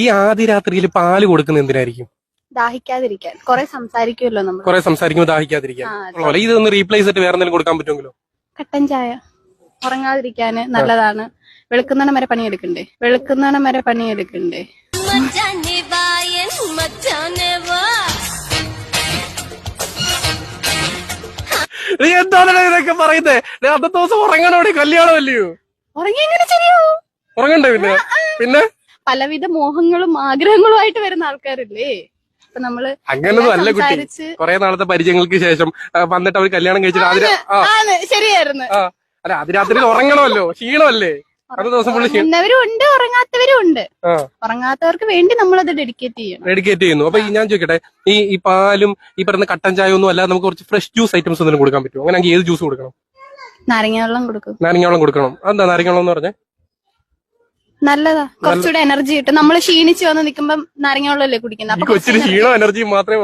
ഈ ആദ്യ രാത്രിയിൽ പാല് കൊടുക്കുന്ന എന്തിനായിരിക്കും? ദാഹിക്കാതിരിക്കാൻ. കുറെ സംസാരിക്കുമല്ലോ നമ്മൾ. കുറെ സംസാരിക്കുമ്പോൾ ദാഹിക്കാതിരിക്കാൻ. ഇതൊന്ന് റീപ്ലേസ് ആയിട്ട് വേറെ എന്തെങ്കിലും കൊടുക്കാൻ പറ്റുമെങ്കിലോ? കട്ടൻ ചായ ഉറങ്ങാതിരിക്കാന് നല്ലതാണ്. വെളുക്കുന്നണം വരെ പണിയെടുക്കണ്ടേ? വെളുക്കുന്നണം വരെ പണിയെടുക്കണ്ടേ? നീ എന്താണ് ഇതൊക്കെ പറയുന്നേ? അന്നത്തെ ദിവസം ഉറങ്ങണോടെ, കല്യാണം അല്ലയോ? ഉറങ്ങി എങ്ങനെ ശരിയാവും? ഉറങ്ങണ്ടേ? പിന്നെ പലവിധ മോഹങ്ങളും ആഗ്രഹങ്ങളുമായിട്ട് വരുന്ന ആൾക്കാരില്ലേ? അപ്പൊ നമ്മള് അങ്ങനൊന്നും അല്ല കുട്ടി. കുറെ നാളത്തെ പരിചയങ്ങൾക്ക് ശേഷം വന്നിട്ട് അവർ കല്യാണം കഴിച്ചിട്ട് ശരിയായിരുന്നു. അല്ല, അതിരാത്രിയിൽ ഉറങ്ങണമല്ലോ, ക്ഷീണമല്ലേ? അത് ദിവസം പുള്ളി ഉറങ്ങുന്നവരും ഉണ്ട്, ഉറങ്ങാത്തവരും ഉണ്ട്. ഉറങ്ങാത്തവർക്ക് വേണ്ടി നമ്മളത് ഡെഡിക്കേറ്റ് ചെയ്യുന്നു. അപ്പൊ ഞാൻ ചോദിക്കട്ടെ, ഈ പാലും ഈ പറയുന്ന കട്ടൻ ചായ ഒന്നും അല്ലാതെ നമുക്ക് കുറച്ച് ഫ്രഷ് ജ്യൂസ് ഐറ്റംസ് എന്തെങ്കിലും കൊടുക്കാൻ പറ്റുമോ? അങ്ങനെയാണെങ്കിൽ ഏത് ജ്യൂസ് കൊടുക്കണം? നാരങ്ങ വെള്ളം കൊടുക്കും. നാരങ്ങ വെള്ളം കൊടുക്കണം. അതെന്താ നാരങ്ങ വെള്ളം എന്ന് പറഞ്ഞേ? നല്ലതാ, കുറച്ചുകൂടെ എനർജി കിട്ടും. നമ്മൾ ക്ഷീണിച്ച് വന്ന് നിൽക്കുമ്പോൾ നാരങ്ങ വെള്ളമല്ലേ കുടിക്കുന്നത്. കൊച്ചിന് ക്ഷീണോ എനർജിയും മാത്രമേ